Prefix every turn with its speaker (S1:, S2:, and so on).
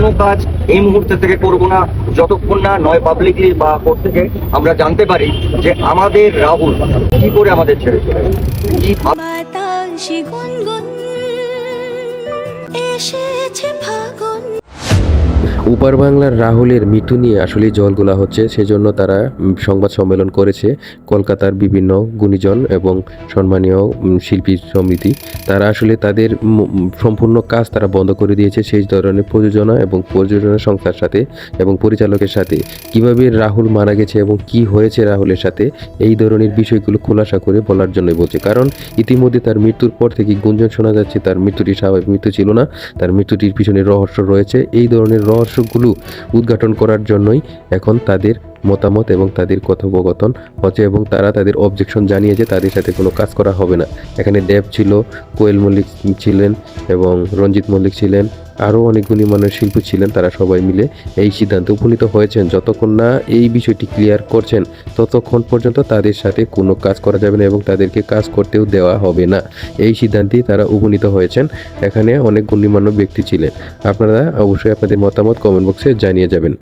S1: কোনো কাজ এই মুহূর্তে থেকে করবো না যতক্ষণ না নয় পাবলিকলি বা কোর্ট থেকে আমরা জানতে পারি যে আমাদের রাহুল কি করে আমাদের ছেড়ে চলে গেল। কি
S2: বাতাসে গুনগুন এসেছে ফাগুন।
S3: উপার বাংলার রাহুলের মৃত্যু নিয়ে আসলে জলগোলা হচ্ছে, সেজন্য তারা সংবাদ সম্মেলন করেছে কলকাতার বিভিন্ন গুণীজন এবং সম্মানীয় শিল্পী সমিতি। তারা আসলে তাদের সম্পূর্ণ কাজ তারা বন্ধ করে দিয়েছে সেই ধরনের প্রযোজনা এবং প্রযোজনা সংস্থার সাথে এবং পরিচালকের সাথে। কিভাবে রাহুল মারা গেছে এবং কি হয়েছে রাহুলের সাথে এই ধরনের বিষয়গুলো খোলাসা করে বলার জন্যই বলছে, কারণ ইতিমধ্যে তার মৃত্যুর পর থেকে গুঞ্জন শোনা যাচ্ছে তার মৃত্যুটি স্বাভাবিক মৃত্যু ছিল না, তার মৃত্যুটির পিছনে রহস্য রয়েছে। এই ধরনের রহস্যগুলো উদ্ঘাটন করার জন্যই এখন তাদের মতামত এবং তাদের কথোপকথন হচ্ছে এবং তারা তাদের অবজেকশন জানিয়েছে তাদের সাথে কোনো কাজ করা হবে না। এখানে দেব ছিল, কোয়েল মল্লিক ছিলেন এবং রঞ্জিত মল্লিক ছিলেন, আরও অনেক গুণীমানের শিল্পী ছিলেন। তারা সবাই মিলে এই সিদ্ধান্তে উপনীত হয়েছেন যতক্ষণ না এই বিষয়টি ক্লিয়ার করছেন ততক্ষণ পর্যন্ত তাদের সাথে কোনো কাজ করা যাবে না এবং তাদেরকে কাজ করতেও দেওয়া হবে না। এই সিদ্ধান্তেই তারা উপনীত হয়েছেন। এখানে অনেক গুণীমান্য ব্যক্তি ছিলেন। আপনারা অবশ্যই আপনাদের মতামত কমেন্ট বক্সে জানিয়ে যাবেন।